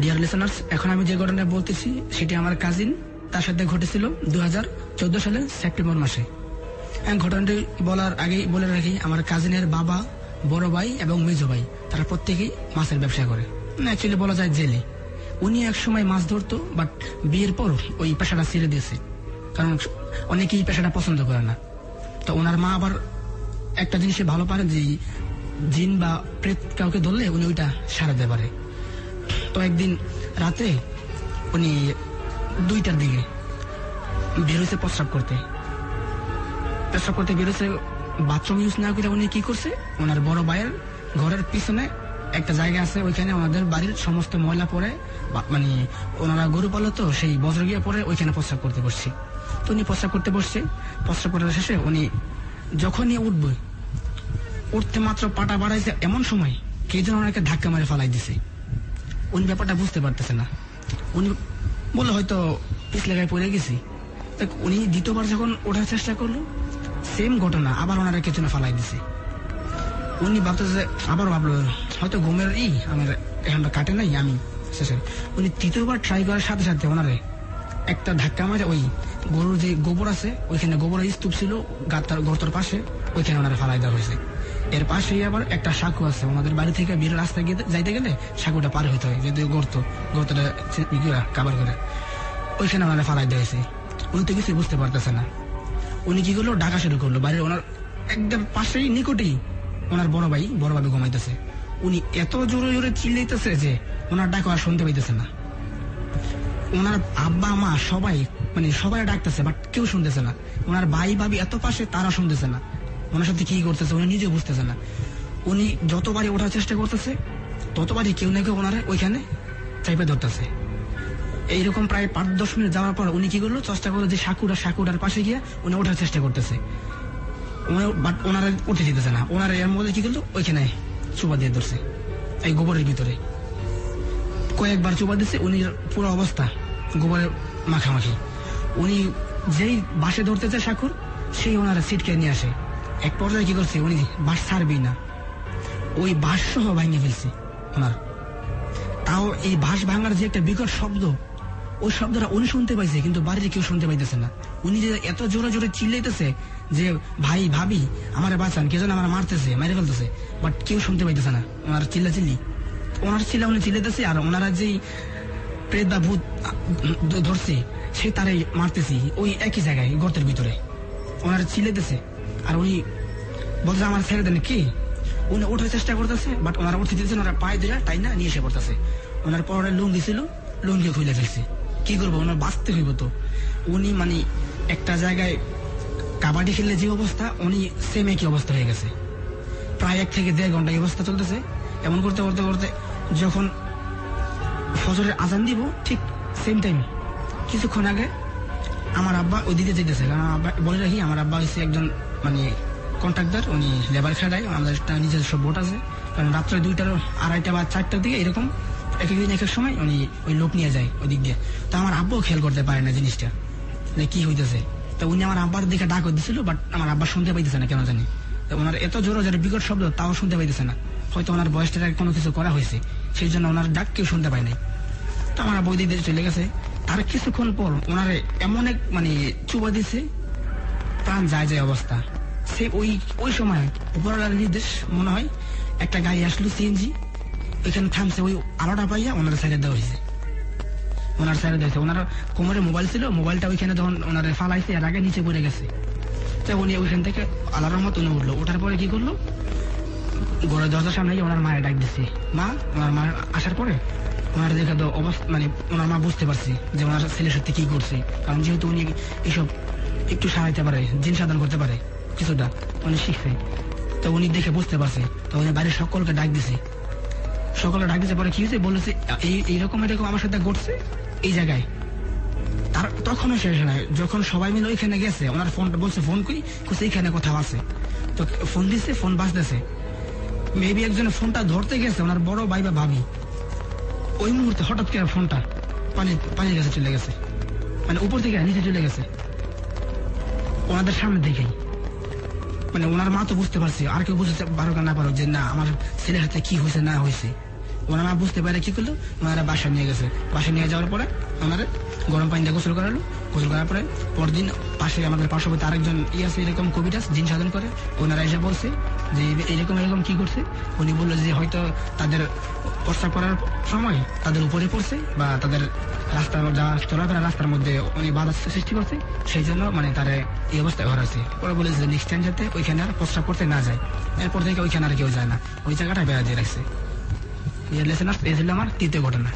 Dear listeners, এখন আমি যে ঘটনা বলতেছি সেটি আমার কাজিন, তার সাথে ঘটেছিল 2014 সালের সেপ্টেম্বর মাসে। ঘটনাটি বলার আগেই বলে রাখি, আমার কাজিনের বাবা, বড় ভাই এবং মেজো ভাই তারা প্রত্যেকেই মাছের ব্যবসা করে, অ্যাকচুয়ালি বলা যায় জেলে। উনি একসময় মাছ ধরতো, বাট বিয়ের পর ওই পেশাটা ছেড়ে দিয়েছে, কারণ অনেকেই পেশাটা পছন্দ করে না। তো ওনার মা আবার একটা জিনিসে ভালো পারে, যে জিন বা প্রেত কাউকে ধরলে উনি ওইটা সারাতে পারে। তো একদিন রাতে উনি 2টার দিকে বেরোছে পেশাব করতে বেরোছে। বাথরুম ইউজ না করে উনি কি করছে, ওনার বড় ভাইয়ের ঘরের পিছনে একটা জায়গা আছে, ওইখানে ওনাদের বাড়ির সমস্ত ময়লা পরে, মানে ওনারা গরু পালো তো, সেই বজ্র গিয়ে পরে ওইখানে প্রস্রাব করতে বসছে। তো উনি প্রস্রাব করতে বসছে, প্রস্রাব করার শেষে উনি যখনই উঠতে মাত্র পাটা বাড়াইছে, এমন সময় কে যেন ওনাকে ধাক্কা মারে ফালাই দিছে। উনি ব্যাপারটা বুঝতে পারতেছে না। উনি বলে হয়তো পিছলে গায়ে পড়ে গেছি। উনি দ্বিতীয়বার যখন ওঠার চেষ্টা করলো, সেম ঘটনা, আবার ওনারা কে যেন ফালাই দিছে। উনি ভাবতেছে, আবার ভাবলো হয়তো ঘুমের আমার এখন কাটে নাই, আমি শেষে। উনি তৃতীয়বার ট্রাই করার সাথে সাথে ওনারে একটা ধাক্কা মারে ওই গরুর যে গোবর আছে, ওইখানে গোবরের স্তূপ ছিল গর্তর পাশে, ওইখানে ওনারা ফালাই দেওয়া হয়েছে। এর পাশেই আবার একটা সাঁকু আছে, ওনাদের বাড়ি থেকে বিয়ের রাস্তায় যাইতে গেলে সাঁকুটা পার হইতে হয়, যেহেতু গর্তটা কাবার করে, ওইখানে ওনারা ফালাই দেওয়া হয়েছে। উনি তো কিছুই বুঝতে পারতেছে না। উনি কি করলো, ডাকা শুরু করলো। বাড়ির ওনার একদম পাশেই নিকটেই ওনার বড় ভাবি ঘুমাইতেছে। উনি এত জোরে জোরে চিল্লাইতেছে যে ওনার ডাক আর শুনতে পাইতেছে না। ওনার আব্বা মা সবাই ডাকতেছে, বাট কেউ শুনতেছে না। ওনার ভাই ভাবি এত পাশে, তারা শুনতেছে না ওনার সাথে কি করতেছে, উনি নিজেও বুঝতেছে না। উনি যতবারই ওঠার চেষ্টা করতেছে, ততবারই কেউ না কেউ ওনারা ওইখানে চাইপে ধরতেছে। এইরকম প্রায় 5-10 মিনিট যাওয়ার পর উনি কি করলো, চেষ্টা করলো যে সাঁকুটার পাশে গিয়ে উনি ওঠার চেষ্টা করতেছে, বাট ওনারা উঠে যেতেছে না। ওনারা এর মধ্যে কি করলো, ওইখানে চুপা দিয়ে ধরছে এই গোবরের ভিতরে। কয়েকবার চুপা দিচ্ছে, উনি পুরো অবস্থা গোবরের মাখামাখি। উনি যেই বাসে ধরতে চায় সাঁকুর, সেই ওনারা সিটকে নিয়ে আসে। এক পর্যায়ে কি করছে, উনি বাস ছাড়বেই না, ওই বাস সহ ভাঙিয়ে ফেলছে ওনার। তাও এই বাস ভাঙার যে একটা বিকট শব্দ, ওই শব্দটা উনি শুনতে পাইছে, কিন্তু বাড়িতে কেউ শুনতে পাইতেছে না। উনি যে এত জোরে জোরে চিল্লাইতেছে যে ভাই ভাবি আমার বাঁচান, কে যেন আমার মারতেছে, মেরে ফেলতেছে, বাট কেউ শুনতে পাইতেছে না ওনার চিল্লা উনি চিল্লাইতেছে। আর ওনারা যেই প্রেত বা ভূত ধরছে, সে তারাই মারতেছি ওই একই জায়গায় গর্তের ভিতরে। ওনারা চিল্লাইতেছে আর উনি বলছে আমার ছেড়ে দেন কি। উনি ওঠার চেষ্টা করতেছে, বাট ওনারা উঠতে দিতেছে, ওনারা পায়ে দিলে তাই না নিয়ে এসে পড়তেছে। ওনার পরে লুঙ্গি ছিল, লুঙ্গি খুলে ফেলছে। কি করবো, ওনার বাঁচতে হইব তো। উনি একটা জায়গায় কাবাডি খেললে যে অবস্থা, উনি সেম একই অবস্থা হয়ে গেছে। প্রায় 1 থেকে 1.5 ঘন্টা এই অবস্থা চলতেছে। এমন করতে করতে করতে যখন ফজরের আজান দিব, ঠিক সেম টাইমে কিছুক্ষণ আগে আমার আব্বা ওই দিকে যেতেছে। কারণ বলে রাখি, আমার আব্বা হচ্ছে একজন কন্ট্রাক্টর, উনি লেবার খেলায়, আমাদের নিজের সব বোট আছে। কারণ রাত্রে 2টা, 2:30 বা 4টার দিকে এরকম এক একদিন এক এক সময় উনি ওই লোক নিয়ে যায় ওই দিক দিয়ে। তো আমার আব্বাও খেয়াল করতে পারে না জিনিসটা যে কি হইতেছে। তো উনি আমার আব্বার দিকে ডাক দিছিল, বাট আমার আব্বা শুনতে পাইতেছে না কেন জানি। তো ওনার এত জোরে জোরে বিকট শব্দ, তাও শুনতে পাইতেছে না। হয়তো ওনার বয়সটা কোনো কিছু করা হয়েছে, সেই জন্য ওনার ডাক কেউ শুনতে পায় নাই। তো আমার আব্বা ওই দিক দিয়ে চলে গেছে। তার কিছুক্ষণ পর ওনারে এমন এক চুবা দিছে, প্রাণ যায় অবস্থা। সে ওই সময় উপরওয়ালার নির্দেশ মনে হয়, একটা গাড়ি আসলো সিএনজি, ওইখানে থামছে। ওই আলোটা পাইয়া ওনারা সাইডে দেওয়া হয়েছে। ওনার কোমরে মোবাইল ছিল, মোবাইলটা ওইখানে যখন ওনারা ফালাইছে, এর আগে নিচে পড়ে গেছে। তো উনি ওইখান থেকে আলার মতো উনি উঠলো। ওঠার পরে কি করলো, ঘরের দরজার সামনে গিয়ে ওনার মায়ের ডাক দিচ্ছে। ওনার মা আসার পরে ওনার দেখে তো অবস্থা, ওনার মা বুঝতে পারছি যে ওনার ছেলের সাথে কি করছে। কারণ যেহেতু উনি এসব একটু সারাইতে পারে, জিন সাধন করতে পারে কিছুটা, উনি শিখছে। তো উনি দেখে বুঝতে পারছে। তো উনি বাড়ির সকলকে ডাক দিছে। পরে কি হয়েছে বলেছে, এইরকম আমার সাথে ঘটছে এই জায়গায়। তার তখনও শেষ নয়, যখন সবাই মিলে ওইখানে গেছে, ওনার ফোনটা বলছে, ফোন করি এইখানে কোথাও আছে। তো ফোন দিচ্ছে, ফোন বাজতেছে। মেবি একজনের ফোনটা ধরতে গেছে, ওনার বড় ভাই বা ভাবি, ওই মুহূর্তে হঠাৎ করে ফোনটা পানির কাছে চলে গেছে, উপর থেকে নিচে চলে গেছে ওনাদের সামনে দেখেই। ওনার মা তো বুঝতে পারছে, আর কেউ বুঝতে পারো না পারো যে না আমার ছেলের হাতে কি হয়েছে না হয়েছে। ওনারা বুঝতে পারে কি করলো, ওনারা বাসায় নিয়ে গেছে। বাসায় নিয়ে যাওয়ার পরে ওনারা গরম পানি দিয়ে গোসল করালো। গোসল করার পরে পরদিন পাশে আমাদের পার্শ্ববর্তী আরেকজন আছে এরকম কবিরাজ জিন সাধন করে, ওনারা এসে বলছে যে এরকম এরকম কি করছে। উনি বললো যে হয়তো তাদের প্রস্রাব করার সময় তাদের উপরে পড়ছে বা তাদের রাস্তার চলাফেরা রাস্তার মধ্যে উনি বাধা সৃষ্টি করছে, সেই জন্য মানে তার এই অবস্থায় ঘর আছে। পরে বলেছে যে নেক্সট টাইম যাতে ওইখানে আর প্রস্রাব করতে না যায়। এরপর থেকে ওইখানে আর কেউ যায় না, ওই জায়গাটা বেড়া দিয়ে রাখছে। এই ছিল আমার তৃতীয় ঘটনা।